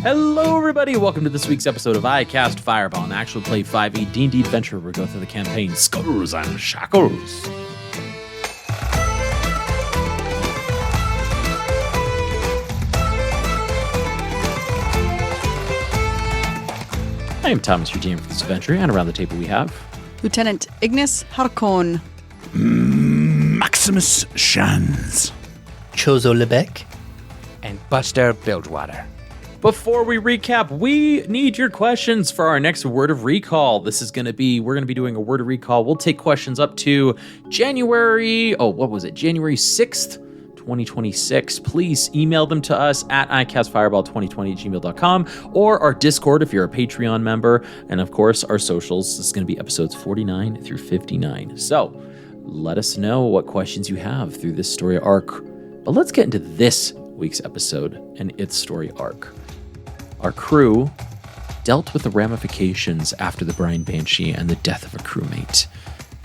Hello, everybody. Welcome to this week's episode of I Cast Fireball, an actual play 5e D&D adventure where we go through the campaign Skulls and Shackles. I am Thomas, your GM for this adventure, and around the table we have... Lieutenant Ignis Harkon. Maximus Shans. Chozo Lebec. And Buster Bilgewater. Before we recap, we need your questions for our next Word of Recall. We're going to be doing a Word of Recall. We'll take questions up to January 6th, 2026. Please email them to us at icastfireball2020@gmail.com or our Discord if you're a Patreon member. And of course, our socials. This is going to be episodes 49 through 59. So let us know what questions you have through this story arc. But let's get into this week's episode and its story arc. Our crew dealt with the ramifications after the Brine Banshee and the death of a crewmate.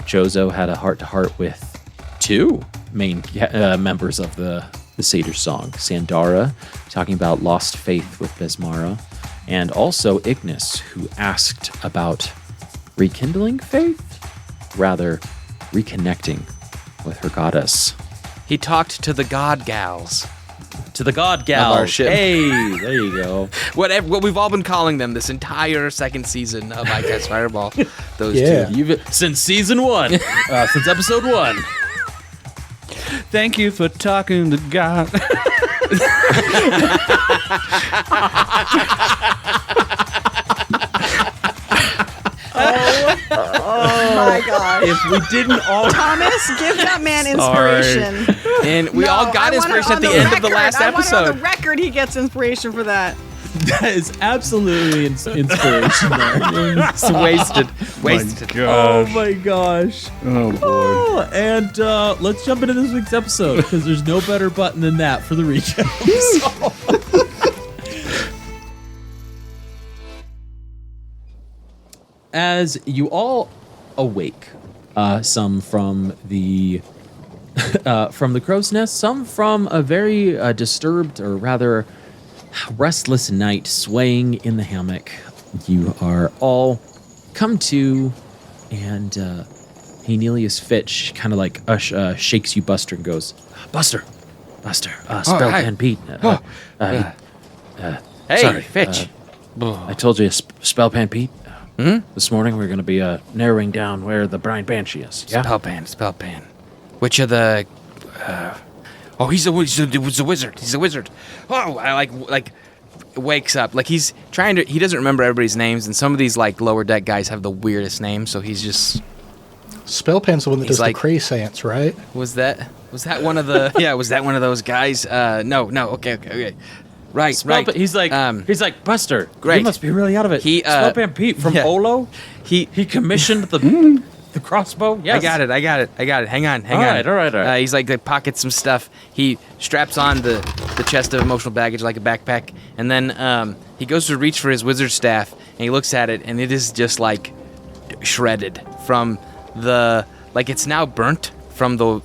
Chozo had a heart-to-heart with two main members of the Satyr Song. Sandara, talking about lost faith with Besmara, and also Ignis, who asked about rekindling faith? Rather, reconnecting with her goddess. He talked to the god gals. To the god gals. Of our ship. Hey, there you go. What we've all been calling them this entire second season of I Cast Fireball. Those two. Since season 1. Since episode 1. Thank you for talking to God. Oh my gosh. If we didn't all... Thomas, give that man inspiration. And we all got inspiration at the end of the last episode. On the record, he gets inspiration for that. That is absolutely inspiration there. It's wasted. Oh my gosh. Oh, boy. Oh, and let's jump into this week's episode because there's no better button than that for the recap. As you all awake, some from the crow's nest, some from a very disturbed or rather restless night, swaying in the hammock, you are all come to, and Hanelius Fitch kind of like shakes you, Buster, and goes, Buster, Spell Pen Pete. Hey, sorry, Fitch. I told you, Spell Pen Pete. This morning we're going to be narrowing down where the Brine Banshee is. Yeah? Spell Pen. Which of the... he's a wizard. He's a wizard. Oh, I like wakes up. Like he doesn't remember everybody's names, and some of these like lower deck guys have the weirdest names, so he's just... Spellpen's the one that does the Craysants, right? Was that one of the... Yeah, was that one of those guys? No, okay. Right. He's like, Buster, great. You must be really out of it. Spellpan Pete from Olo. He commissioned the crossbow. Yes, I got it. Hang on. All right. He's like, they pocket some stuff. He straps on the chest of emotional baggage like a backpack, and then he goes to reach for his wizard staff, and he looks at it, and it is just like shredded from the it's now burnt from the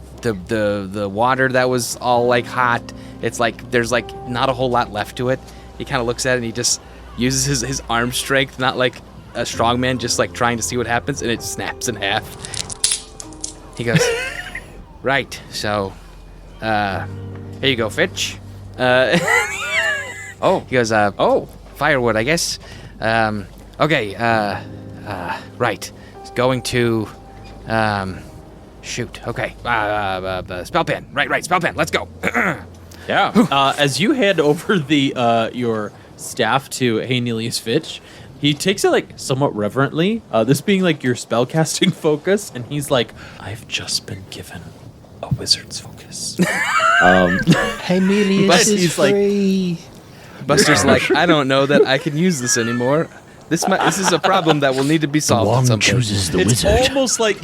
water that was all like hot. It's like there's like not a whole lot left to it. He kind of looks at it and he just uses his arm strength, not like a strong man, just like trying to see what happens, and it snaps in half. He goes, right, so here you go, Fitch. He goes, firewood, I guess. Okay, right. It's going to shoot. Okay. Spell pen. Right, spell pen. Let's go. Yeah. As you hand over your staff to Hanelius Fitch, he takes it like somewhat reverently, this being like your spellcasting focus, and he's like, I've just been given a wizard's focus. Hanelius is free. Buster's like, I don't know that I can use this anymore. This is a problem that will need to be solved. The one chooses the wizard. It's almost like...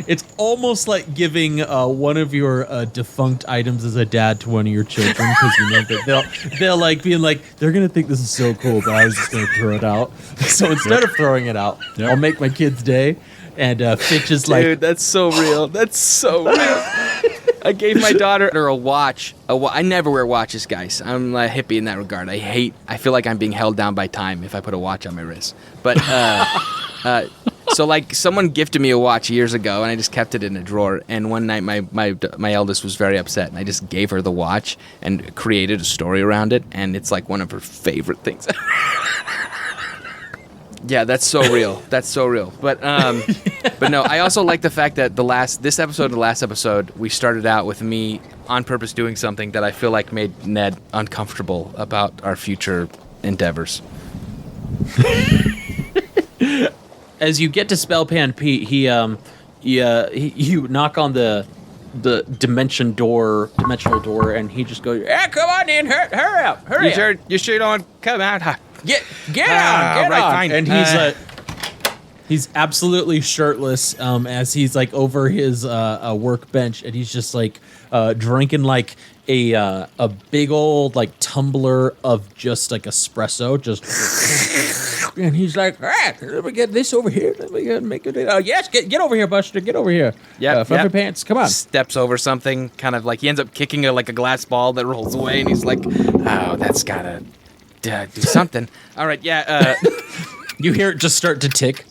It's almost like giving one of your defunct items as a dad to one of your children, because you know that they'll like being like, they're gonna think this is so cool, but I was just gonna throw it out. So instead of throwing it out, I'll make my kid's day. And Fitch is like, dude, that's so real. That's so real. I gave my daughter a watch. I never wear watches, guys. I'm a hippie in that regard. I feel like I'm being held down by time if I put a watch on my wrist. But so like someone gifted me a watch years ago, and I just kept it in a drawer. And one night, my eldest was very upset, and I just gave her the watch and created a story around it. And it's like one of her favorite things. Yeah, that's so real. That's so real. But no, I also like the fact that this episode and the last episode, we started out with me on purpose doing something that I feel like made Ned uncomfortable about our future endeavors. As you get to Spellpan Pete, you knock on the dimensional door, and he just goes, "Yeah, come on in, hurry up, hurry up. You sure don't come out? Get on. Fine. And he's absolutely shirtless as he's like over his workbench, and he's just like drinking like a big old like tumbler of just like espresso, and he's like, all right, let me get this over here. Let me make it. Yes, get over here, Buster. Get over here. Yeah, Fluffy pants. Come on. Steps over something, kind of like he ends up kicking a glass ball that rolls away, and he's like, oh, that's gotta do something. All right, yeah. You hear it just start to tick.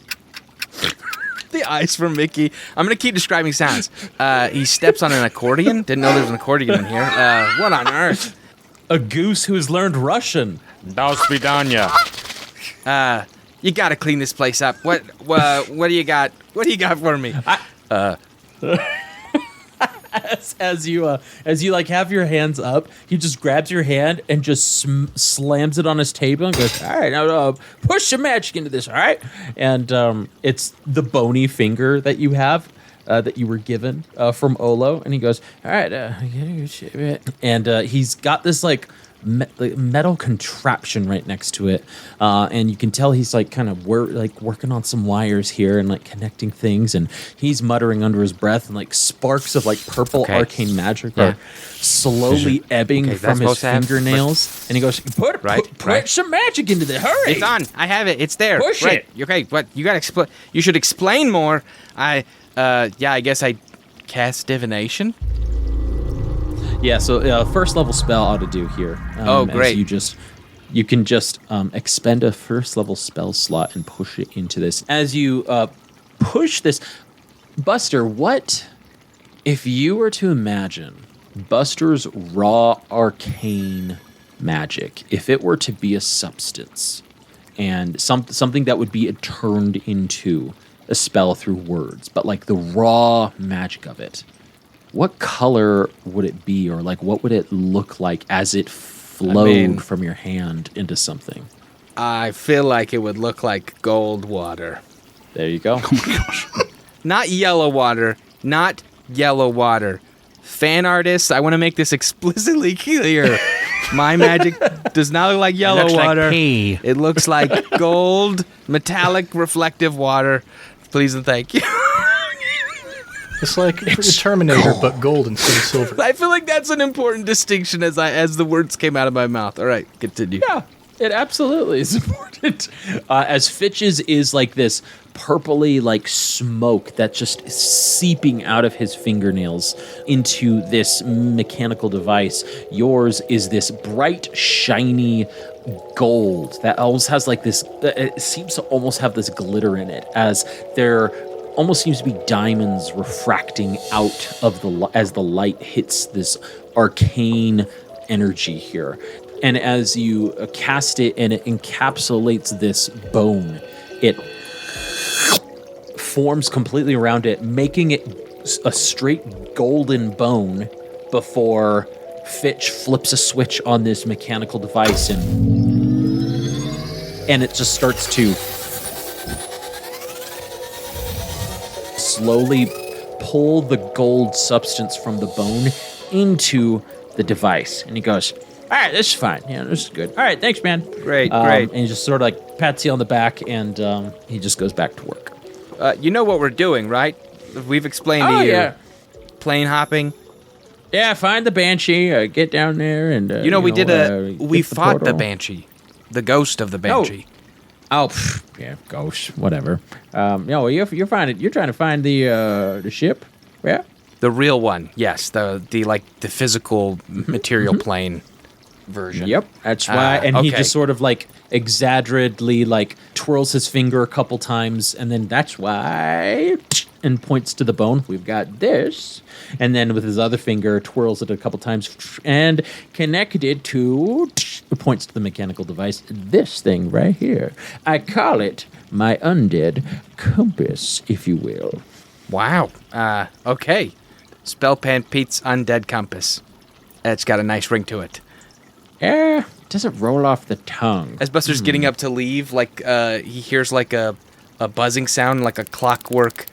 The eyes from Mickey. I'm gonna keep describing sounds. He steps on an accordion. Didn't know there was an accordion in here. What on earth? A goose who's learned Russian. До свидания. You gotta clean this place up. What do you got? What do you got for me? As you like have your hands up, he just grabs your hand and just slams it on his table and goes, all right, now push some magic into this, all right? And it's the bony finger that you have that you were given from Olo, and he goes, all right, and he's got this like metal contraption right next to it, and you can tell he's like kind of working on some wires here and like connecting things, and he's muttering under his breath, and like sparks of like purple arcane magic are slowly ebbing from his fingernails, and he goes, put some magic into this, hurry! It's on. I have it. It's there. Push it. Okay, what you gotta explain? You should explain more. I guess I cast divination. Yeah, so first level spell ought to do here. Great. You can just expend a first level spell slot and push it into this. As you push this, Buster, what if you were to imagine Buster's raw arcane magic, if it were to be a substance and something that would be turned into a spell through words, but like the raw magic of it? What color would it be, or like what would it look like as it flowed from your hand into something? I feel like it would look like gold water. There you go. Oh my gosh. Not yellow water. Not yellow water. Fan artists, I want to make this explicitly clear. My magic does not look like yellow water. Like pee. It looks like gold, metallic, reflective water. Please and thank you. It's like Terminator, but gold instead of silver. I feel like that's an important distinction as the words came out of my mouth. All right, continue. Yeah, it absolutely is important. As Fitch's is like this purpley like smoke that's just seeping out of his fingernails into this mechanical device, yours is this bright, shiny gold that almost has like this, it seems to almost have this glitter in it, as there almost seems to be diamonds refracting out of as the light hits this arcane energy here. And as you cast it and it encapsulates this bone, it forms completely around it, making it a straight golden bone before Fitch flips a switch on this mechanical device and it just starts to slowly pull the gold substance from the bone into the device. And he goes, all right, this is fine. Yeah, this is good. All right, thanks, man. Great. And he just sort of like pats you on the back, and he just goes back to work. You know what we're doing, right? We've explained to you. Yeah. Plane hopping. Yeah, find the Banshee, get down there, and... we fought the Banshee. The ghost of the Banshee. Yeah, ghost, whatever. You're trying to find the ship, yeah? The real one, yes. The physical material plane version. Yep, that's why. And he okay. just sort of like exaggeratedly like twirls his finger a couple times, and then that's why, and points to the bone. We've got this, and then with his other finger twirls it a couple times, and connected to, points to the mechanical device. This thing right here. I call it my undead compass, if you will. Wow. Okay. Spellpan Pete's undead compass. It's got a nice ring to it. Doesn't roll off the tongue. As Buster's getting up to leave, like he hears like a buzzing sound, like a clockwork,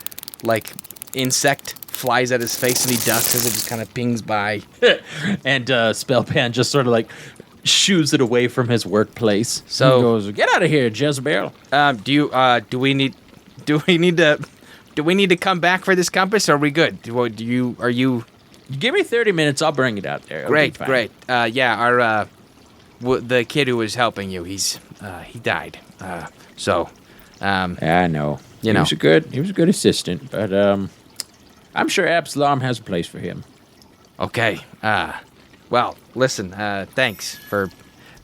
like insect flies at his face, and he ducks as it just kind of pings by. And Spellpan just sort of like shoos it away from his workplace. So he goes, "Get out of here, Jezebel." Do we need to come back for this compass? Or are we good? Are you? Give me 30 minutes. I'll bring it out there. It'll be Great. fine. Yeah, our the kid who was helping you, he died. I know. You he know. was a good assistant, but I'm sure Absalom has a place for him. Okay. Well, listen. Thanks for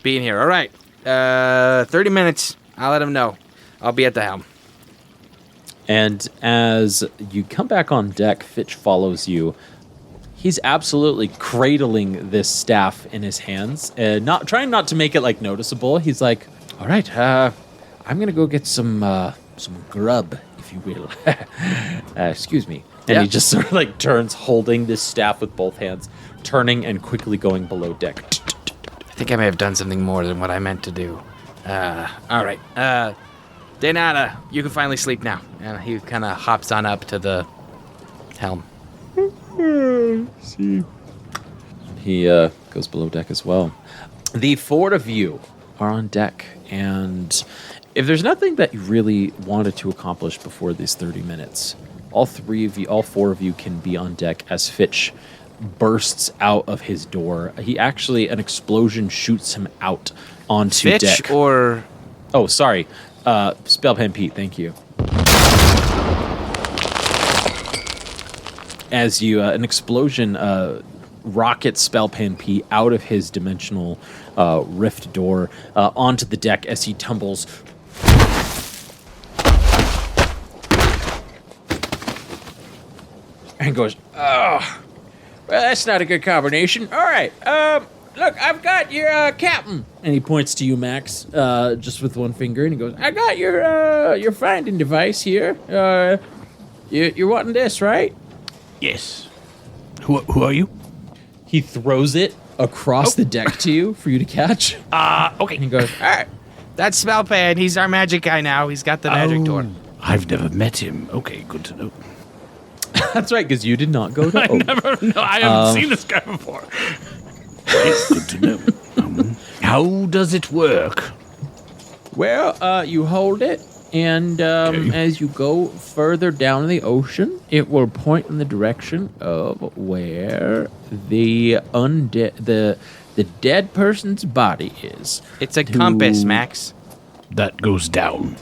being here. All right. 30 minutes. I'll let him know. I'll be at the helm. And as you come back on deck, Fitch follows you. He's absolutely cradling this staff in his hands, trying not to make it like noticeable. He's like, "All right, I'm gonna go get some grub, if you will." Excuse me. And Yeah. he just sort of like turns, holding this staff with both hands, turning and quickly going below deck. I think I may have done something more than what I meant to do. All right. Denata, you can finally sleep now. And he kind of hops on up to the helm. He goes below deck as well. The four of you are on deck, and if there's nothing that you really wanted to accomplish before these 30 minutes, all four of you can be on deck as Fitch bursts out of his door. An explosion shoots him out onto Fitch deck. or... Oh, sorry. Spellpan Pete, thank you. As an explosion rockets Spellpan Pete out of his dimensional rift door onto the deck as he tumbles. And goes, "Oh, well, that's not a good combination. All right, look, I've got your captain." And he points to you, Max, just with one finger, and he goes, "I got your finding device here. You're wanting this, right?" Yes. Who are you? He throws it across the deck to you for you to catch. Okay. And he goes, "All right." That's Spellpan. He's our magic guy now. He's got the magic door. I've never met him. Okay, good to know. That's right, because you did not go to Oak. I haven't seen this guy before. It's good to know. How does it work? Well, you hold it, and as you go further down the ocean, it will point in the direction of where the dead person's body is. It's a compass, Max. That goes down.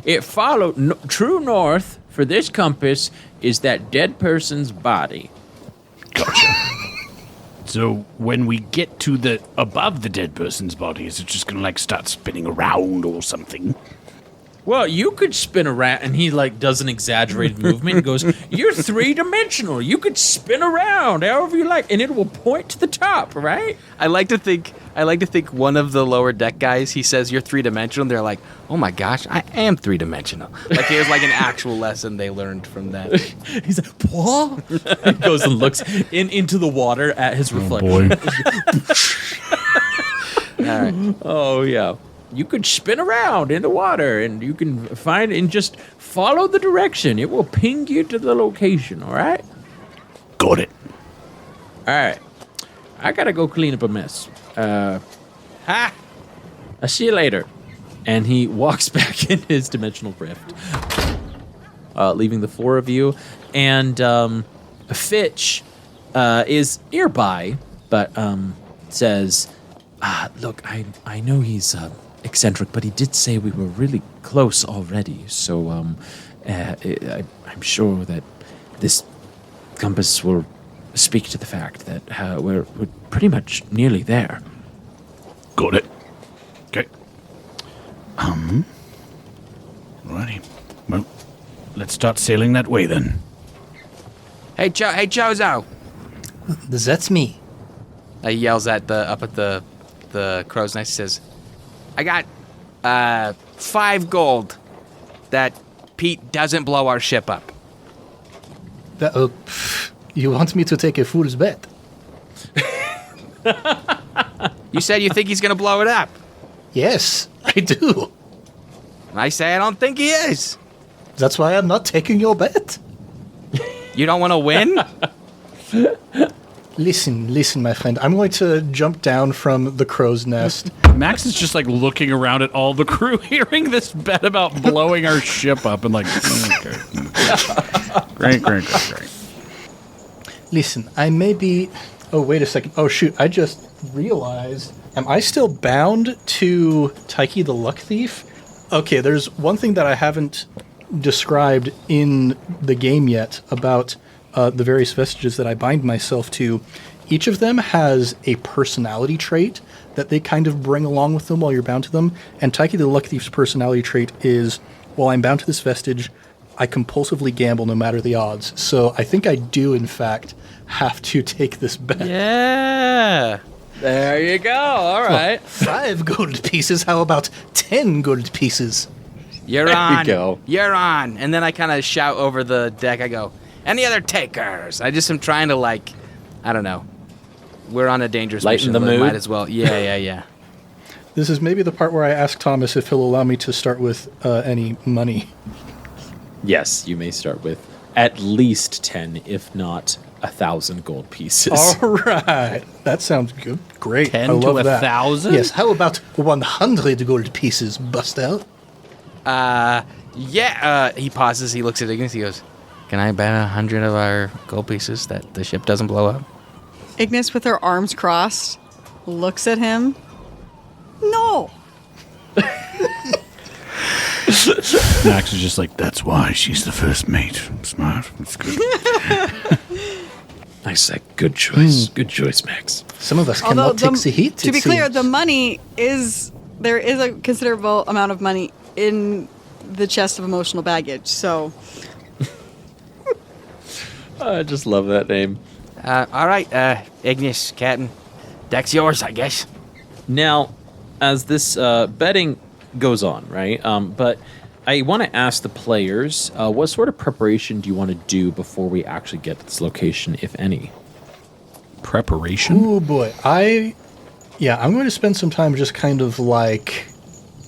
It followed true north for this compass is that dead person's body. Gotcha. So when we get to the above the dead person's body, is it just gonna like start spinning around or something? Well, you could spin around, and he like does an exaggerated movement and goes, "You're three-dimensional. You could spin around however you like, and it will point to the top, right?" I like to think one of the lower deck guys, he says you're three-dimensional, and they're like, "Oh my gosh, I am three-dimensional." Like it was like an actual lesson they learned from that. He's like, "What?" He goes and looks into the water at his reflection. All right. Oh, yeah. You could spin around in the water, and you can find and just follow the direction. It will ping you to the location, all right? Got it. All right. I got to go clean up a mess. I'll see you later. And he walks back in his dimensional rift, leaving the four of you. And Fitch is nearby, but says, "Look, I know he's eccentric, but he did say we were really close already. So I'm sure that this compass will speak to the fact that we're pretty much nearly there. Got it. Okay. Righty. Well, let's start sailing that way then. Hey, Chozo! That's me. He yells at up at the crow's nest. He says, "I got 5 gold that Pete doesn't blow our ship up." You want me to take a fool's bet? You said you think he's gonna blow it up. Yes, I do. I say I don't think he is. That's why I'm not taking your bet. You don't want to win? Listen, my friend. I'm going to jump down from the crow's nest. Max is just like looking around at all the crew, hearing this bet about blowing our ship up, and like, okay. Great. Listen, I may be... Oh, wait a second. Oh, shoot. I just realized... Am I still bound to Tyche the Luck Thief? Okay, there's one thing that I haven't described in the game yet about the various vestiges that I bind myself to. Each of them has a personality trait that they kind of bring along with them while you're bound to them. And Tyche the Luck Thief's personality trait is, while I'm bound to this vestige, I compulsively gamble no matter the odds. So I think I do, in fact, have to take this bet. Yeah. There you go. All right. 5 gold pieces. How about 10 gold pieces? You're on. go. You're on. And then I kind of shout over the deck. I go, "Any other takers?" I just am trying to, like, I don't know. We're on a dangerous Lighten mission. the but mood? Might as well. Yeah. This is maybe the part where I ask Thomas if he'll allow me to start with any money. Yes, you may start with at least 10, if not 1,000 gold pieces. All right. That sounds good. Great. 10 I love to that. 1,000? Yes. How about 100 gold pieces, Bustel? Yeah. He pauses. He looks at Ignis. He goes, "Can I bet 100 of our gold pieces that the ship doesn't blow up?" Ignis, with her arms crossed, looks at him. No. Max is just like, that's why she's the first mate. Smart. That's good. Nice, good choice. Good choice, Max. Some of us Although cannot take the heat. to be clear, the money is there is a considerable amount of money in the chest of emotional baggage. So I just love that name. All right, Ignis, Captain. Deck's yours, I guess. Now, as this betting goes on, right? But I want to ask the players, what sort of preparation do you want to do before we actually get to this location, if any? Preparation? Oh boy, I'm going to spend some time just kind of like,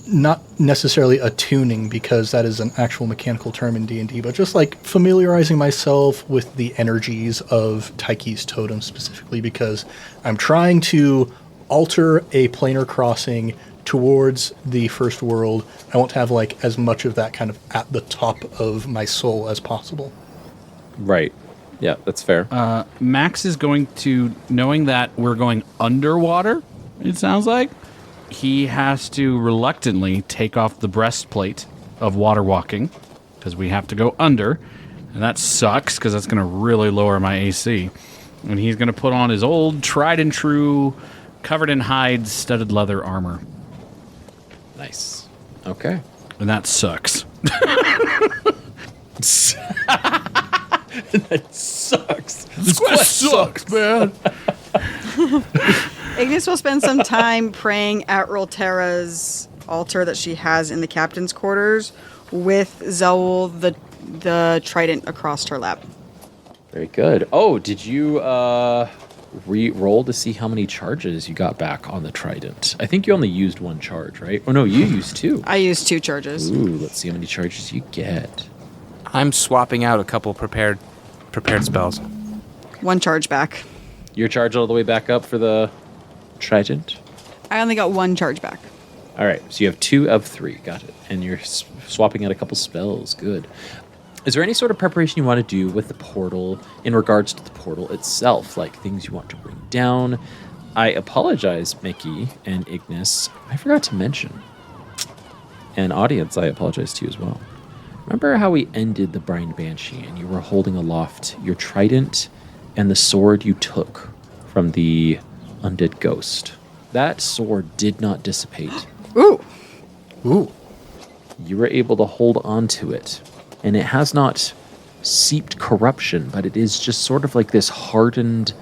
not necessarily attuning because that is an actual mechanical term in D&D, but just like familiarizing myself with the energies of Tyche's totem specifically, because I'm trying to alter a planar crossing towards the first world. I want to have like as much of that kind of at the top of my soul as possible. Right. Yeah, that's fair. Max is going to, knowing that we're going underwater, it sounds like, he has to reluctantly take off the breastplate of water walking because we have to go under. And that sucks because that's going to really lower my AC. And he's going to put on his old, tried and true, covered in hides, studded leather armor. Nice. Okay. And that sucks. That sucks. This quest sucks, man. Ignis will spend some time praying at Rolterra's altar that she has in the captain's quarters with Zoul the trident across her lap. Very good. Oh, did you re-roll to see how many charges you got back on the trident? I think you only used 1 charge, right? Oh, no, you used 2. I used 2 charges. Ooh, let's see how many charges you get. I'm swapping out a couple prepared spells. 1 charge back. Your charge all the way back up for the trident? I only got 1 charge back. All right, so you have 2 of 3. Got it. And you're swapping out a couple spells. Good. Is there any sort of preparation you want to do with the portal in regards to the portal itself? Like things you want to bring down? I apologize, Mickey and Ignis. I forgot to mention. And audience, I apologize to you as well. remember how we ended the Brine Banshee and you were holding aloft your trident and the sword you took from the undead ghost? That sword did not dissipate. Ooh. Ooh. You were able to hold on to it, and it has not seeped corruption, but it is just sort of like this hardened,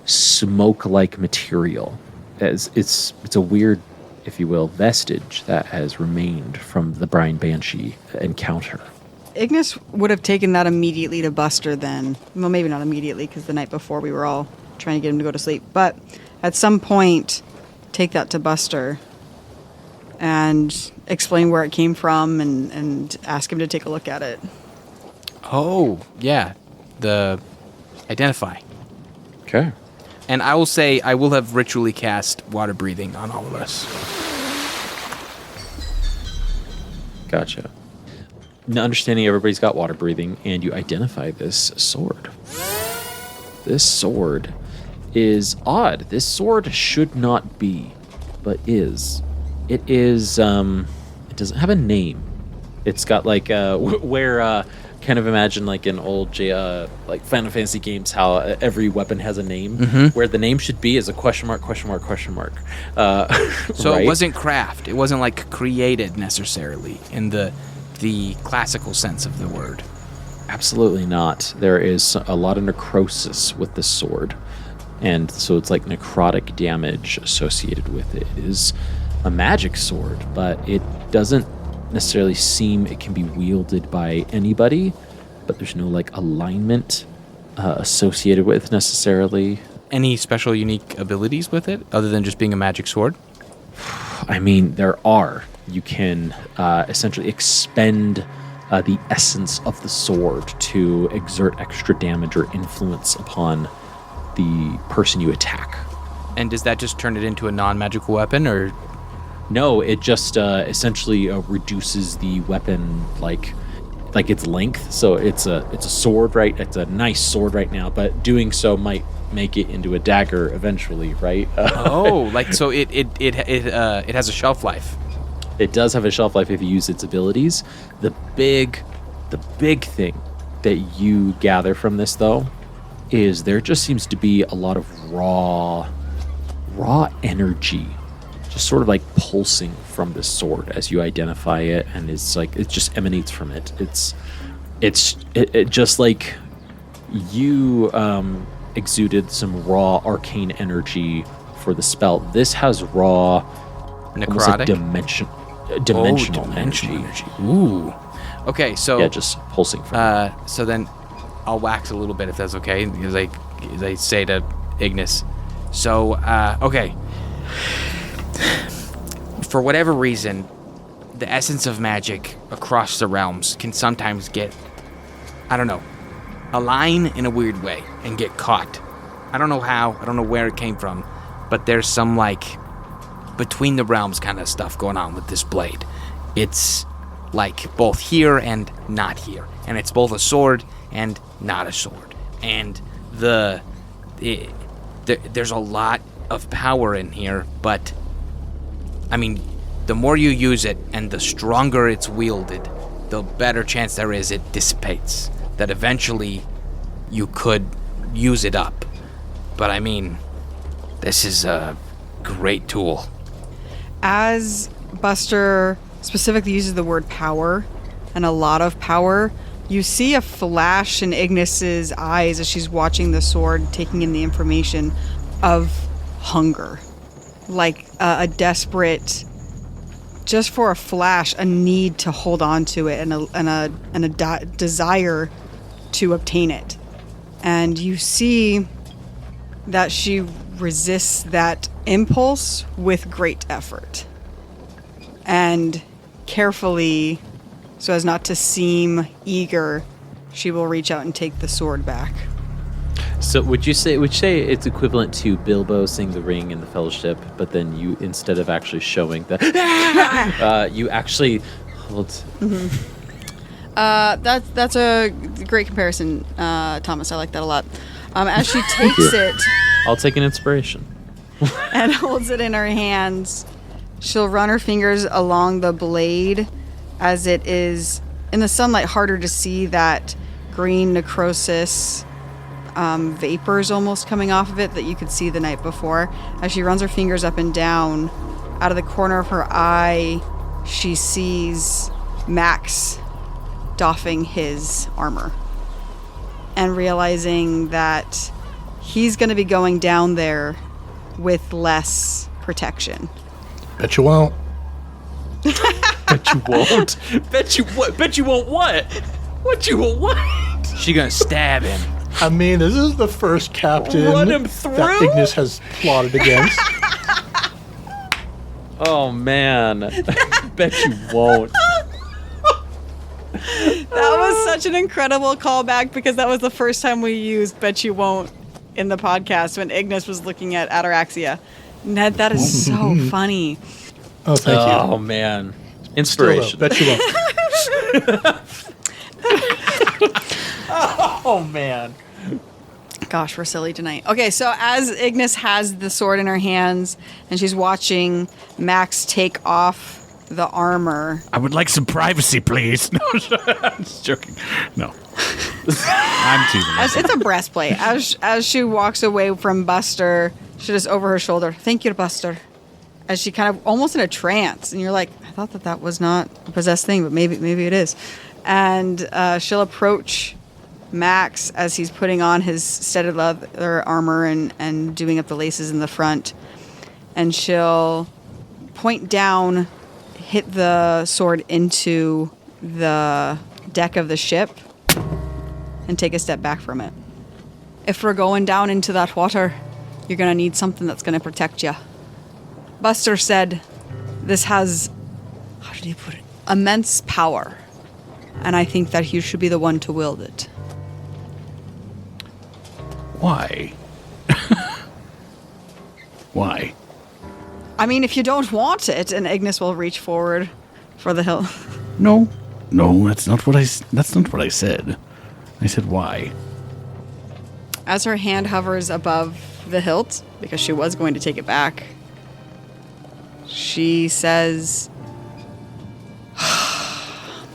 smoke-like material. It's a weird, if you will, vestige that has remained from the Brine Banshee encounter. Ignis would have taken that immediately to Buster then. Well, maybe not immediately, because the night before we were all trying to get him to go to sleep. But at some point, take that to Buster and explain where it came from and ask him to take a look at it. Oh, yeah. The identify. Okay. And I will say I will have ritually cast water breathing on all of us. Gotcha. Now, understanding everybody's got water breathing, and you identify this sword. This sword is odd. This sword should not be, but is. It is, it doesn't have a name. It's got like, kind of imagine like in old like Final Fantasy games how every weapon has a name, where the name should be is a question mark, question mark, question mark. So right? It wasn't craft. It wasn't like created necessarily in the classical sense of the word. Absolutely not. There is a lot of necrosis with the sword, and so it's like necrotic damage associated with it. It is a magic sword, but it doesn't necessarily seem it can be wielded by anybody, but there's no like alignment associated with necessarily. Any special unique abilities with it other than just being a magic sword? I mean, there are. You can essentially expend the essence of the sword to exert extra damage or influence upon the person you attack. And does that just turn it into a non-magical weapon, or? No, it just essentially reduces the weapon like its length. So it's a sword, right? It's a nice sword right now, but doing so might make it into a dagger eventually, right? Oh, like so it has a shelf life. It does have a shelf life if you use its abilities. The big thing that you gather from this, though, is there just seems to be a lot of raw energy, just sort of like pulsing from the sword as you identify it, and it's like it just emanates from it. It just like you exuded some raw arcane energy for the spell. This has raw, almost like dimensional energy. Ooh. Okay, so yeah, just pulsing from it. So then I'll wax a little bit if that's okay, because I say to Ignis. So okay. For whatever reason, the essence of magic across the realms can sometimes get, I don't know, align in a weird way and get caught. I don't know how, I don't know where it came from, but there's some like between the realms kind of stuff going on with this blade. It's like both here and not here, and it's both a sword and not a sword. And there's a lot of power in here, but I mean, the more you use it and the stronger it's wielded, the better chance there is it dissipates. That eventually you could use it up. But I mean, this is a great tool. As Buster specifically uses the word power, and a lot of power, you see a flash in Ignis's eyes as she's watching the sword, taking in the information of hunger. Like a desperate, just for a flash, a need to hold on to it and a desire to obtain it. And you see that she resists that impulse with great effort. And carefully, so as not to seem eager, she will reach out and take the sword back. So would you say it's equivalent to Bilbo seeing the ring in the Fellowship, but then you, instead of actually showing the you actually hold. That's a great comparison, Thomas. I like that a lot. As she takes it I'll take an inspiration. and holds it in her hands, she'll run her fingers along the blade as it is in the sunlight harder to see that green necrosis vapors almost coming off of it that you could see the night before. As she runs her fingers up and down, out of the corner of her eye, she sees Max doffing his armor and realizing that he's going to be going down there with less protection. Bet you won't. Bet you won't. Bet you what? Bet you won't what? What you won't what? She gonna stab him. I mean, this is the first captain Run him through? that Ignis has plotted against. Oh man. Bet you won't. That was such an incredible callback because that was the first time we used Bet You Won't in the podcast when Ignis was looking at Ataraxia. Ned, that is so funny. Oh, thank you. Oh man. Still, Inspiration. though, bet you won't. Oh man. Gosh, we're silly tonight. Okay, so as Ignis has the sword in her hands and she's watching Max take off the armor. I would like some privacy, please. No, I'm just joking. No. I'm teasing. It's a breastplate. As she walks away from Buster, she just over her shoulder, "Thank you, Buster." As she kind of almost in a trance, and you're like, I thought that was not a possessed thing, but maybe it is. And she'll approach Max as he's putting on his studded leather armor and doing up the laces in the front, and she'll point down, hit the sword into the deck of the ship, and take a step back from it. If we're going down into that water, you're going to need something that's going to protect you. Buster said this has, how did he put it, immense power. And I think that you should be the one to wield it. Why? Why? I mean, if you don't want it, and Ignis will reach forward for the hilt. No, that's not what I said. I said why. As her hand hovers above the hilt, because she was going to take it back, she says,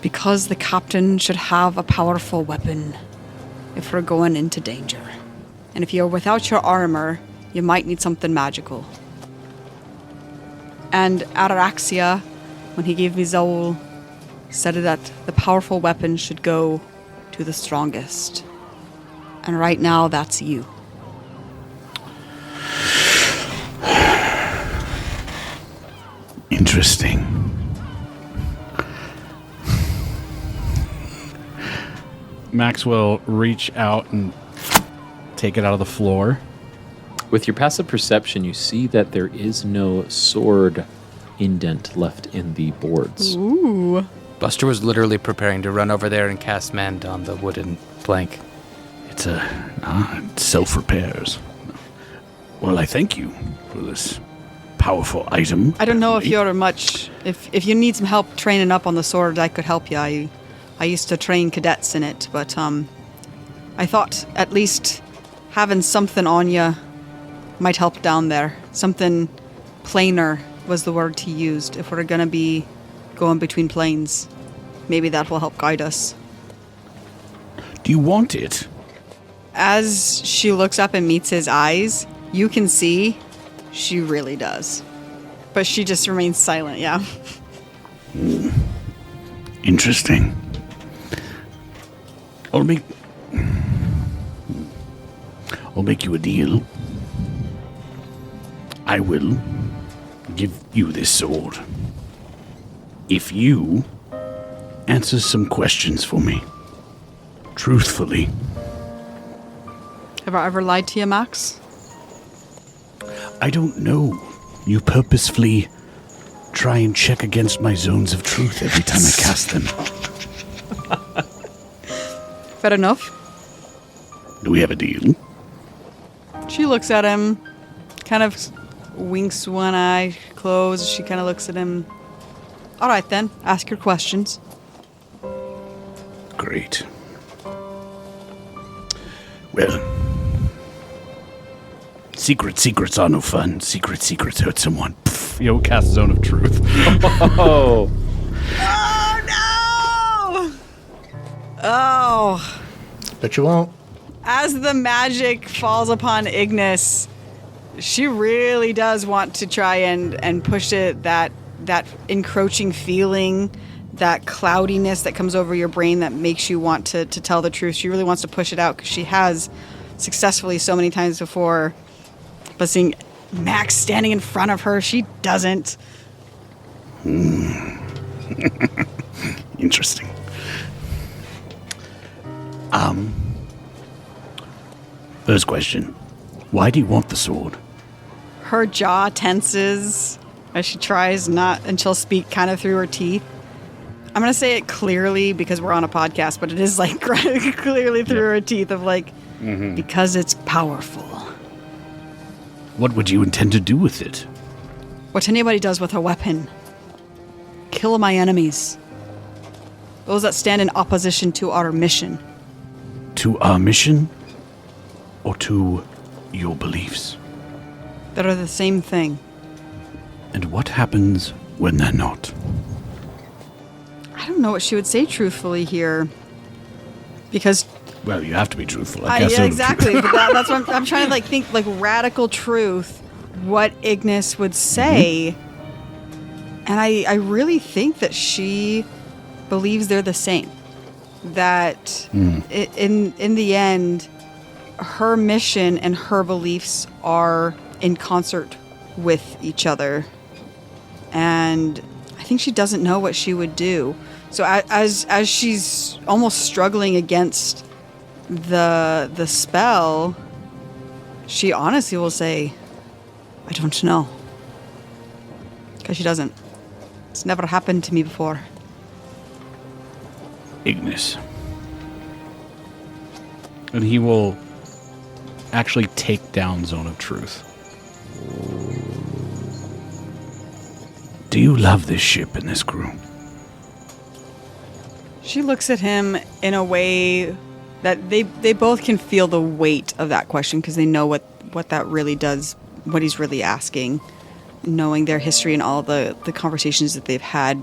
because the captain should have a powerful weapon if we're going into danger. And if you're without your armor, you might need something magical. And Ataraxia, when he gave me Zoul, said that the powerful weapon should go to the strongest. And right now, that's you. Interesting. Max will reach out and take it out of the floor. With your passive perception, you see that there is no sword indent left in the boards. Ooh. Buster was literally preparing to run over there and cast Mend on the wooden plank. It self-repairs. Well, I thank you for this powerful item. I don't know if you're much... If you need some help training up on the sword, I could help you. I used to train cadets in it, but I thought at least having something on you might help down there. Something planar was the word he used. If we're going to be going between planes, maybe that will help guide us. Do you want it? As she looks up and meets his eyes, you can see she really does. But she just remains silent, yeah. Interesting. I'll make you a deal. I will give you this sword if you answer some questions for me. Truthfully. Have I ever lied to you, Max? I don't know. You purposefully try and check against my zones of truth every time I cast them. Fair enough. Do we have a deal? She looks at him, kind of winks one eye closed. She kind of looks at him. All right, then. Ask your questions. Great. Well, secrets are no fun. Secrets hurt someone. Pff, cast zone of truth. Oh. Oh, no! Oh. Bet you won't. As the magic falls upon Ignis, she really does want to try and push it, that encroaching feeling, that cloudiness that comes over your brain that makes you want to tell the truth. She really wants to push it out because she has successfully so many times before. But seeing Max standing in front of her, she doesn't. Interesting. First question. Why do you want the sword? Her jaw tenses as she tries not, and she'll speak kind of through her teeth. I'm going to say it clearly because we're on a podcast, but it is like clearly through her teeth of like, because it's powerful. What would you intend to do with it? What anybody does with a weapon. Kill my enemies. Those that stand in opposition to our mission. To our mission? Or to your beliefs? That are the same thing. And what happens when they're not? I don't know what she would say truthfully here. Because... Well, you have to be truthful. I guess. Yeah, exactly. But that's what I'm trying to like think like radical truth. What Ignis would say. And I really think that she believes they're the same. That in the end, her mission and her beliefs are in concert with each other. And I think she doesn't know what she would do. So as she's almost struggling against the spell, she honestly will say, I don't know. Because she doesn't. It's never happened to me before. Ignis. And he will actually take down Zone of Truth. Do you love this ship and this crew? She looks at him in a way that they both can feel the weight of that question because they know what that really does, what he's really asking, knowing their history and all the conversations that they've had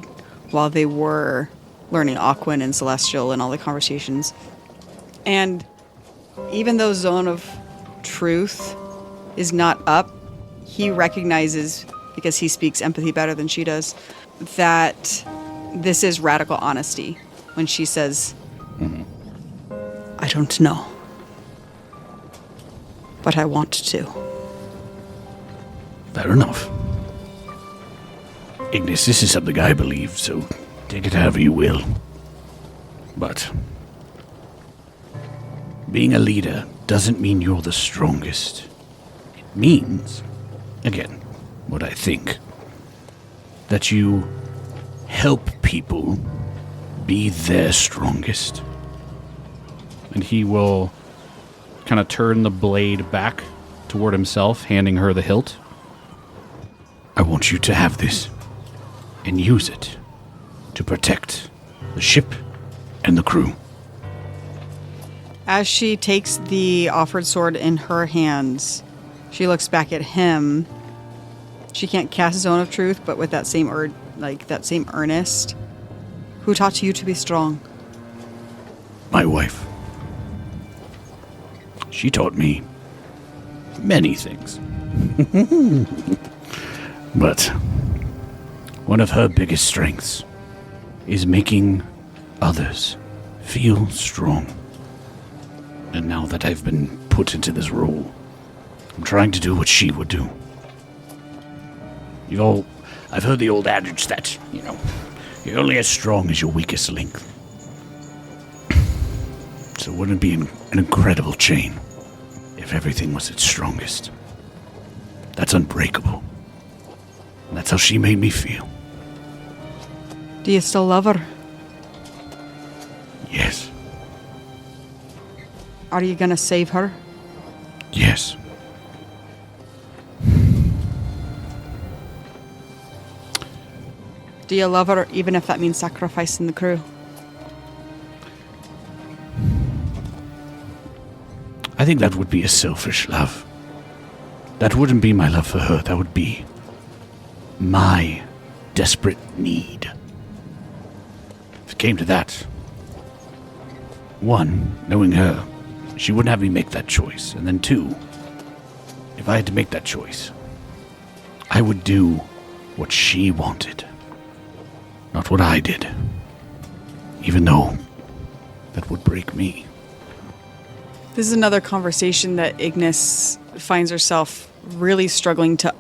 while they were learning Aquan and Celestial and all the conversations. And even though Zone of Truth is not up, he recognizes, because he speaks empathy better than she does, that this is radical honesty when she says, I don't know, but I want to. Fair enough. Ignis, this is something I believe, so take it however you will. But being a leader doesn't mean you're the strongest. It means, again, what I think, that you help people be their strongest. And he will kind of turn the blade back toward himself, handing her the hilt. I want you to have this and use it to protect the ship and the crew. As she takes the offered sword in her hands, she looks back at him. She can't cast Zone of Truth, but with that same earnest. Who taught you to be strong? My wife. She taught me many things. But one of her biggest strengths is making others feel strong. And now that I've been put into this role, I'm trying to do what she would do. I've heard the old adage that, you're only as strong as your weakest link. So wouldn't it be an incredible chain if everything was its strongest? That's unbreakable. And that's how she made me feel. Do you still love her? Yes. Are you gonna save her? Yes. Do you love her even if that means sacrificing the crew? I think that would be a selfish love. That wouldn't be my love for her. That would be my desperate need. If it came to that, one, knowing her, she wouldn't have me make that choice. And then two, if I had to make that choice, I would do what she wanted, not what I did. Even though that would break me. This is another conversation that Ignis finds herself really struggling to,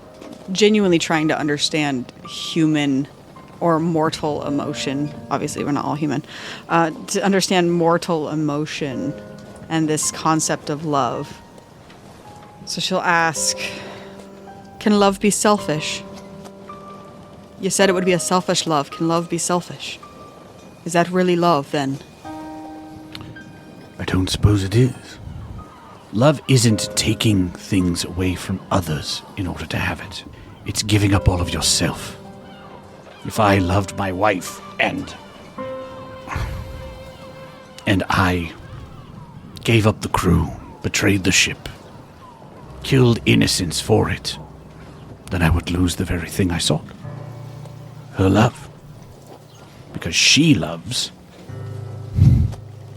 genuinely trying to understand human or mortal emotion. Obviously, we're not all human. To understand mortal emotion and this concept of love. So she'll ask, can love be selfish? You said it would be a selfish love. Can love be selfish? Is that really love, then? I don't suppose it is. Love isn't taking things away from others in order to have it. It's giving up all of yourself. If I loved my wife and I gave up the crew, betrayed the ship, killed innocents for it, then I would lose the very thing I sought. Her love. Because she loves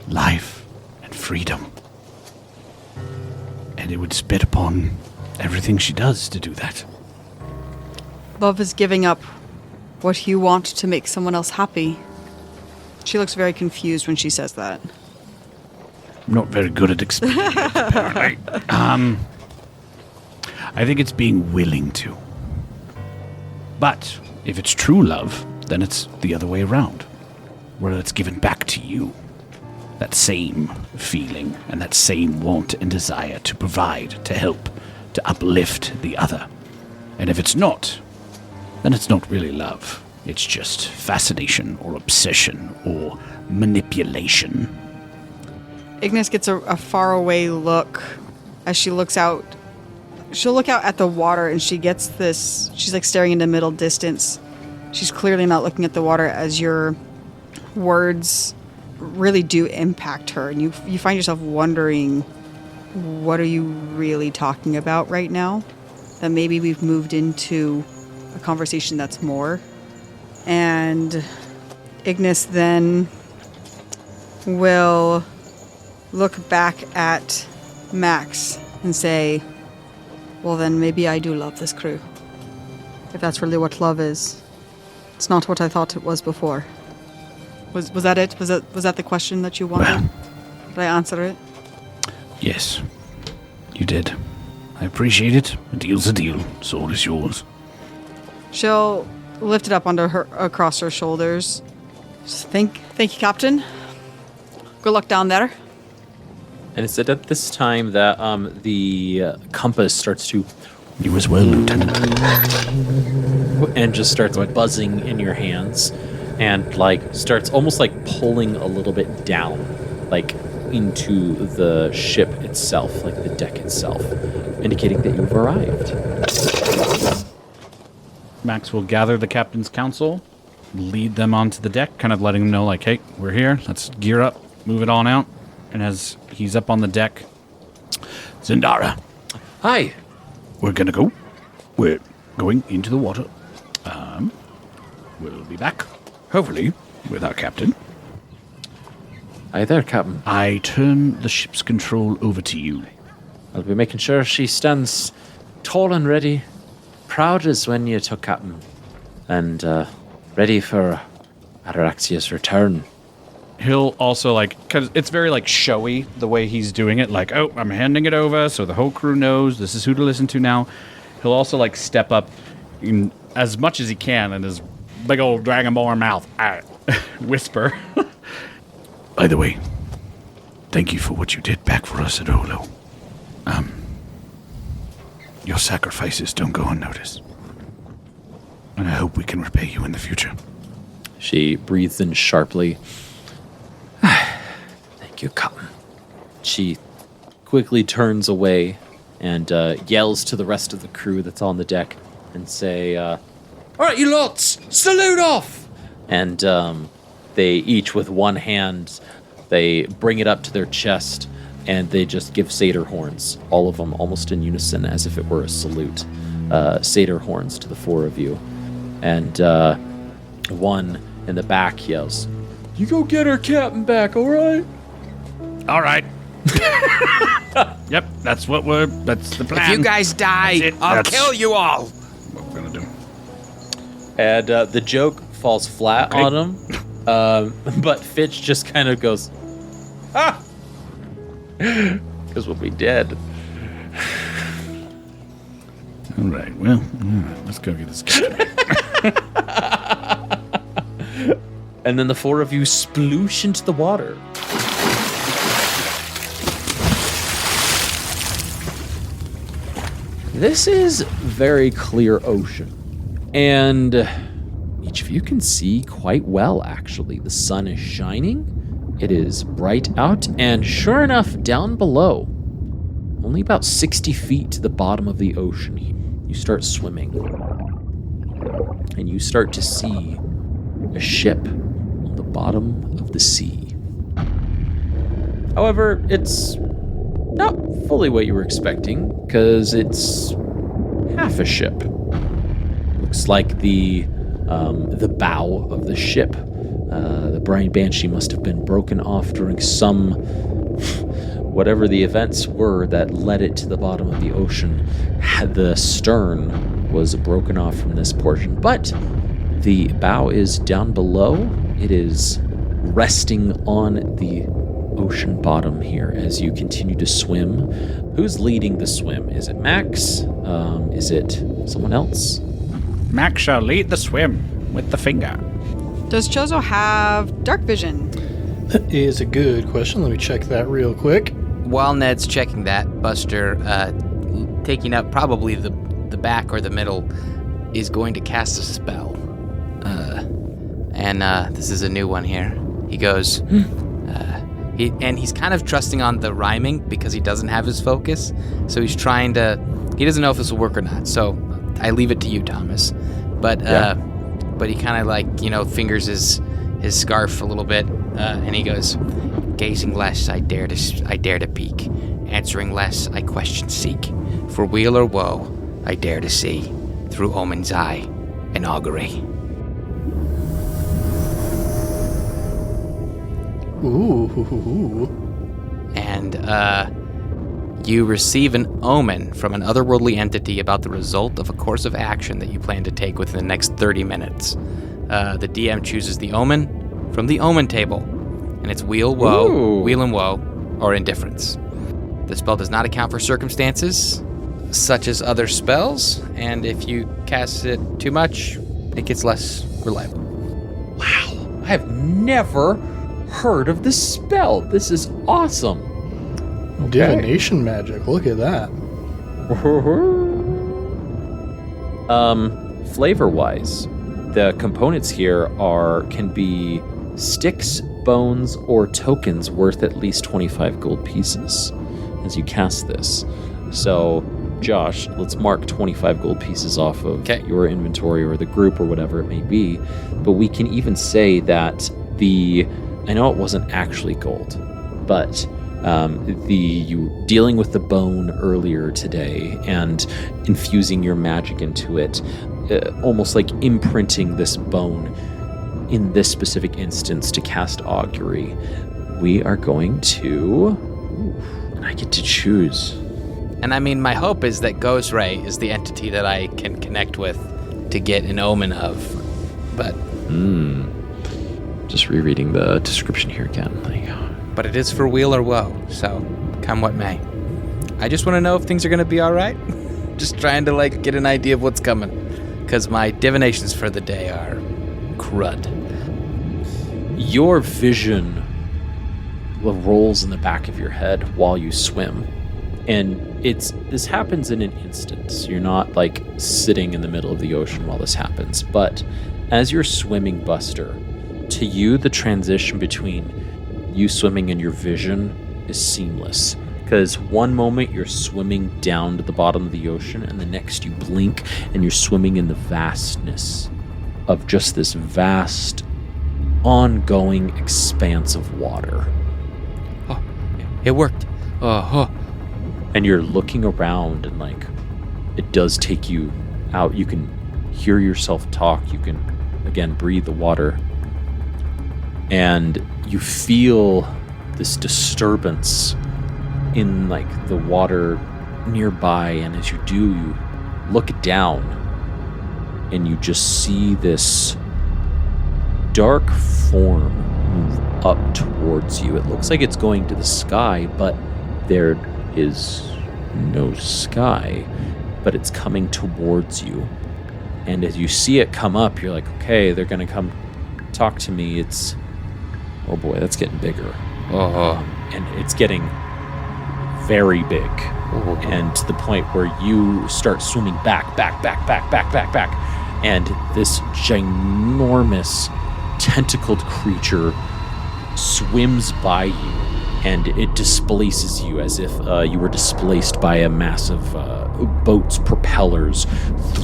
life and freedom. And it would spit upon everything she does to do that. Love is giving up what you want to make someone else happy. She looks very confused when she says that. I'm not very good at explaining it, apparently. I think it's being willing to. But if it's true love, then it's the other way around, where it's given back to you. That same feeling and that same want and desire to provide, to help, to uplift the other. And if it's not, then it's not really love. It's just fascination or obsession or manipulation. Ignis gets a faraway look as she looks out. She'll look out at the water and she gets this, she's like staring into middle distance. She's clearly not looking at the water as your words really do impact her. And you find yourself wondering, what are you really talking about right now? That maybe we've moved into a conversation that's more. And Ignis then will look back at Max and say, well then maybe I do love this crew. If that's really what love is. It's not what I thought it was before. Was that it? Was that the question that you wanted? Well, did I answer it? Yes, you did. I appreciate it. A deal's a deal. Sword is yours. She'll lift it up under her, across her shoulders. Just thank you, Captain. Good luck down there. And it's at this time that the compass starts to, You as well, Lieutenant. and just starts buzzing in your hands, and like starts almost like pulling a little bit down, like into the ship itself, like the deck itself, indicating that you've arrived. Max will gather the captain's council, lead them onto the deck, kind of letting them know, like, hey, we're here. Let's gear up, move it on out. And as he's up on the deck, Zendara, Hi. we're gonna go. We're going into the water. We'll be back, hopefully, with our captain. Hi there, Captain. I turn the ship's control over to you. I'll be making sure she stands tall and ready, proud as when you took Captain, and ready for Ataraxia's return. He'll also, like, because it's very, like, showy the way he's doing it. Like, oh, I'm handing it over so the whole crew knows this is who to listen to now. He'll also, like, step up in as much as he can in his big old dragonborn mouth. Whisper. By the way, thank you for what you did back for us at Olo. Your sacrifices don't go unnoticed. And I hope we can repay you in the future. She breathes in sharply. Thank you, Captain. She quickly turns away and yells to the rest of the crew that's on the deck and say, all right, you lots, salute off! And they each, with one hand, they bring it up to their chest and they just give satyr horns, all of them almost in unison as if it were a salute. Satyr horns to the four of you. And one in the back yells, you go get our captain back, all right? All right. Yep, that's the plan. If you guys die, I'll kill you all. What we're gonna do. And the joke falls flat on him. But Fitch just kind of goes, ah! Because we'll be dead. All right, well, let's go get this guy. And then the four of you sploosh into the water. This is very clear ocean. And each of you can see quite well, actually. The sun is shining. It is bright out. And sure enough, down below, only about 60 feet to the bottom of the ocean, you start swimming. And you start to see a ship on the bottom of the sea. However, it's not fully what you were expecting, because it's half a ship. Looks like the bow of the ship. The Brine Banshee must have been broken off during some whatever the events were that led it to the bottom of the ocean. The stern was broken off from this portion, but the bow is down below. It is resting on the ocean bottom here as you continue to swim. Who's leading the swim? Is it Max? Is it someone else? Max shall lead the swim with the finger. Does Chozo have dark vision? That is a good question. Let me check that real quick. While Ned's checking that, Buster, taking up probably the back or the middle, is going to cast a spell. And this is a new one here. He goes, he's kind of trusting on the rhyming because he doesn't have his focus. So he doesn't know if this will work or not. So I leave it to you, Thomas. But he kind of fingers his scarf a little bit, and he goes, "Gazing less, I dare to peek. Answering less, I question seek. For weal or woe, I dare to see. Through omen's eye and augury." Ooh. And you receive an omen from an otherworldly entity about the result of a course of action that you plan to take within the next 30 minutes. The DM chooses the omen from the omen table, and it's weal and woe, or indifference. The spell does not account for circumstances, such as other spells, and if you cast it too much, it gets less reliable. Wow, I have never heard of this spell. This is awesome. Divination magic. Look at that. Flavor-wise, the components here can be sticks, bones, or tokens worth at least 25 gold pieces as you cast this. So, Josh, let's mark 25 gold pieces off of your inventory or the group or whatever it may be. But we can even say that I know it wasn't actually gold, but you dealing with the bone earlier today and infusing your magic into it, almost like imprinting this bone in this specific instance to cast augury. We are going to, and I get to choose. And I mean, my hope is that Ghost Ray is the entity that I can connect with to get an omen of, but... Just rereading the description here again. There you go. But it is for weal or woe, so come what may. I just want to know if things are going to be all right. Just trying to get an idea of what's coming, because my divinations for the day are crud. Your vision rolls in the back of your head while you swim, and this happens in an instant. So you're not sitting in the middle of the ocean while this happens, but as you're swimming, Buster, to you the transition between you swimming and your vision is seamless, because one moment you're swimming down to the bottom of the ocean, and the next you blink and you're swimming in the vastness of just this vast, ongoing expanse of water. Oh, it worked. And you're looking around, and it does take you out. You can hear yourself talk. You can again breathe the water, and you feel this disturbance in like the water nearby, and as you do, you look down and you just see this dark form move up towards you. It looks like it's going to the sky, but there is no sky, but it's coming towards you. And as you see it come up, you're like, okay, they're gonna come talk to me. Oh boy, that's getting bigger. And it's getting very big. And to the point where you start swimming back. And this ginormous tentacled creature swims by you, and it displaces you as if you were displaced by a massive boat's propellers,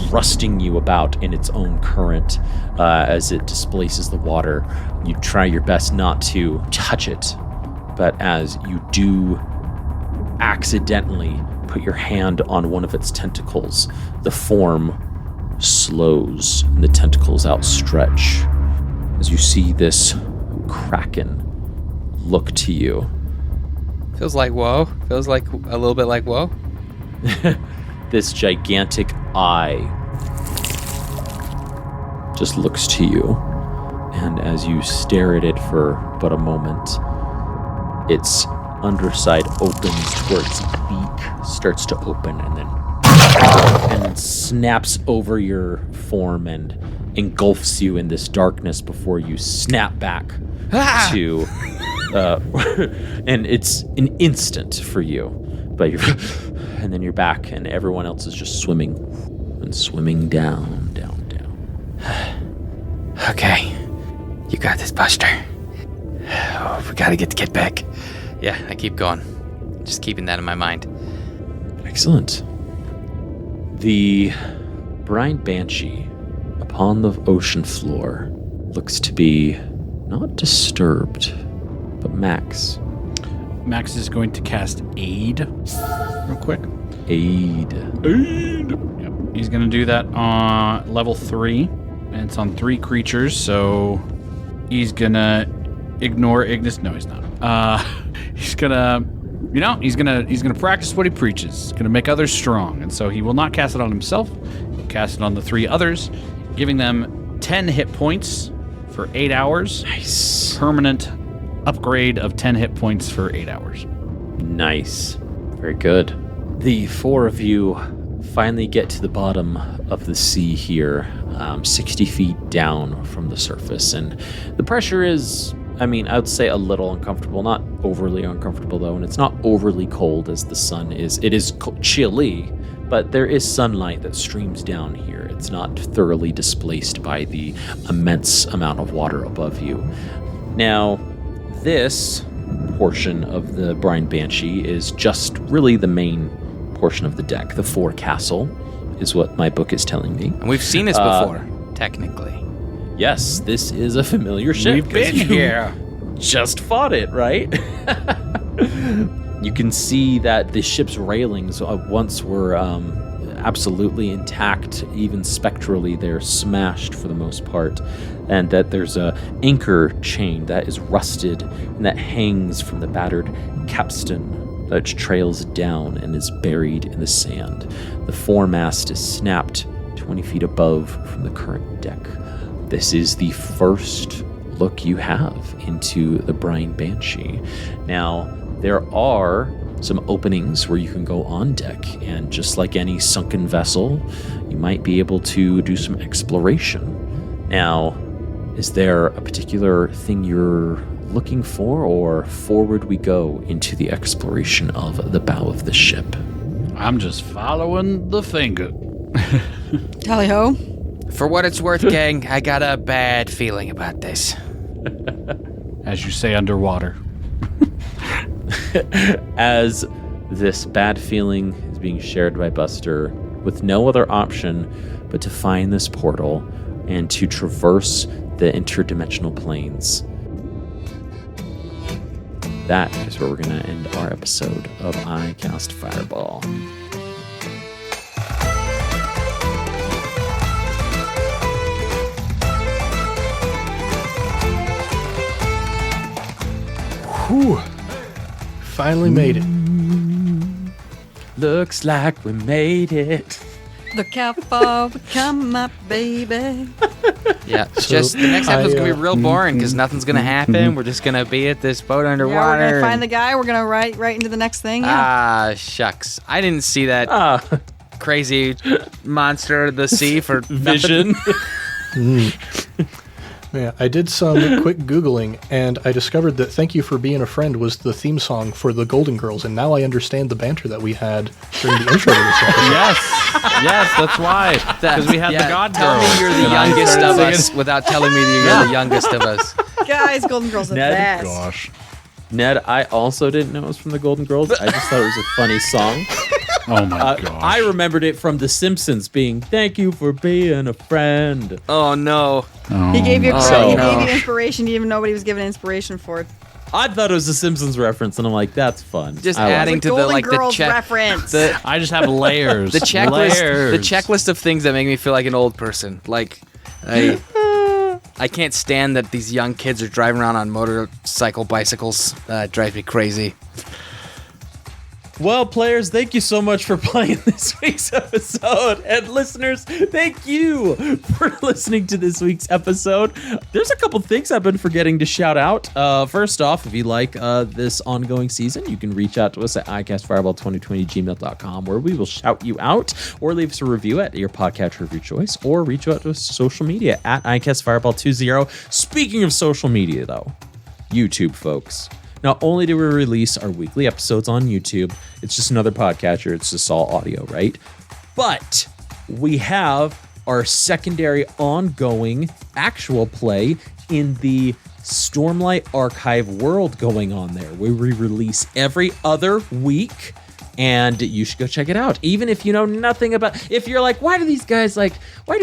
thrusting you about in its own current as it displaces the water. You try your best not to touch it, but as you do accidentally put your hand on one of its tentacles, the form slows and the tentacles outstretch as you see this kraken look to you. Feels like whoa. Feels like a little bit like whoa. This gigantic eye just looks to you, and as you stare at it for but a moment, its underside opens to where its beak starts to open and then snaps over your form and engulfs you in this darkness before you snap back to and it's an instant for you, but you're and then you're back, and everyone else is just swimming down. Okay, you got this, Buster. Oh, we gotta get the kid back. Yeah, I keep going, just keeping that in my mind. Excellent. The Brine Banshee upon the ocean floor looks to be not disturbed, but Max. Max is going to cast Aid real quick. Aid. Yep. He's going to do that on level 3, and it's on 3 creatures, so he's going to ignore Ignis. No, he's not. He's going to, he's going to practice what he preaches. He's going to make others strong, and so he will not cast it on himself. He'll cast it on the 3 others, giving them 10 hit points for 8 hours. Nice. Permanent upgrade of 10 hit points for 8 hours. Nice. Very good. The 4 of you finally get to the bottom of the sea here, 60 feet down from the surface. And the pressure is, I would say a little uncomfortable. Not overly uncomfortable, though. And it's not overly cold as the sun is. It is chilly, but there is sunlight that streams down here. It's not thoroughly displaced by the immense amount of water above you. Now, this portion of the Brine Banshee is just really the main portion of the deck. The forecastle is what my book is telling me. And we've seen this before, technically. Yes, this is a familiar ship. We've been here. Just fought it, right? You can see that the ship's railings once were absolutely intact. Even spectrally, they're smashed for the most part. And that there's a anchor chain that is rusted and that hangs from the battered capstan that trails down and is buried in the sand. The foremast is snapped 20 feet above from the current deck. This is the first look you have into the Brine Banshee. Now, there are some openings where you can go on deck, and just like any sunken vessel, you might be able to do some exploration. Now, is there a particular thing you're looking for, or forward we go into the exploration of the bow of the ship? I'm just following the finger. Tally ho. For what it's worth, gang, I got a bad feeling about this. As you say, underwater. As this bad feeling is being shared by Buster, with no other option but to find this portal and to traverse the interdimensional planes. That is where we're going to end our episode of I Cast Fireball. Whew. finally made it. Looks like we made it. Look how far we come up, baby. Yeah, So just the next episode's gonna be real boring because mm-hmm. nothing's gonna happen. We're just gonna be at this boat Yeah, underwater. we're gonna find the guy. We're gonna write right into the next thing. Yeah. Ah, shucks. I didn't see that crazy monster of the sea for Vision. Yeah, I did some quick Googling, and I discovered that Thank You for Being a Friend was the theme song for the Golden Girls, and now I understand the banter that we had during the intro to this episode. Yes, that's why. Because we had the God Tell Girls. me you're the And I youngest started of singing- us without telling me that you're the youngest of us. Guys, Golden Girls are the Ned? best. Gosh. Ned, I also didn't know it was from the Golden Girls. I just thought it was a funny song. Oh my gosh. I remembered it from The Simpsons being "Thank you for being a friend." Oh no. He gave you So- he gave you inspiration. You didn't even know what he was giving inspiration for. I thought it was a Simpsons reference, and I'm like, "That's fun." Just I like adding it. to the Golden like the Girls check reference. the I just have layers. the checklist Layers. the checklist of things that make me feel like an old person. Like I can't stand that these young kids are driving around on bicycles. It drives me crazy. Well, players, thank you so much for playing this week's episode. And listeners, thank you for listening to this week's episode. There's a couple things I've been forgetting to shout out. First off, if you like this ongoing season, you can reach out to us at icastfireball2020gmail.com, where we will shout you out, or leave us a review at your podcatcher of your choice, or reach out to us on social media at icastfireball20. Speaking of social media, though, YouTube, folks. Not only do we release our weekly episodes on YouTube, it's just another podcatcher, it's just all audio, right? But we have our secondary ongoing actual play in the Stormlight Archive world going on there. We release every other week, and you should go check it out. Even if you know nothing about, if you're like, why do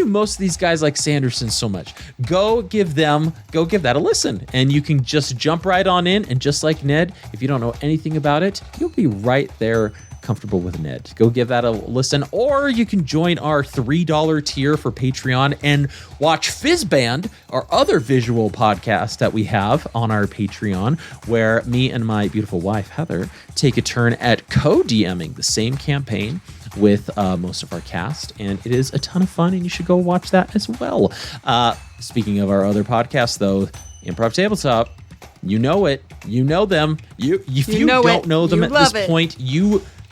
most of these guys like Sanderson so much? Go give that a listen, and you can just jump right on in. And just like Ned, if you don't know anything about it, you'll be right there comfortable with Ned. Go give that a listen, or you can join our $3 tier for Patreon and watch Fizzband, our other visual podcast that we have on our Patreon, where me and my beautiful wife Heather take a turn at co-DMing the same campaign with most of our cast, and it is a ton of fun, and you should go watch that as well. Speaking of our other podcasts, though, Improv Tabletop, you know it, you know them. If you don't know them at this point,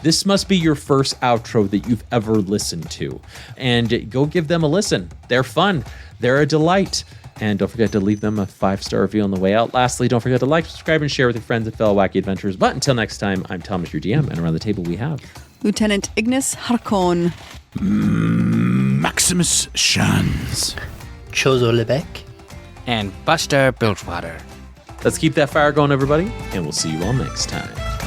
this must be your first outro that you've ever listened to. And go give them a listen. They're fun. They're a delight. And don't forget to leave them a 5-star review on the way out. Lastly, don't forget to like, subscribe, and share with your friends and fellow wacky adventurers. But until next time, I'm Thomas, your DM, and around the table we have Lieutenant Ignis Harkon. Maximus Shans. Chozo Lebec. And Buster Bilgewater. Let's keep that fire going, everybody, and we'll see you all next time.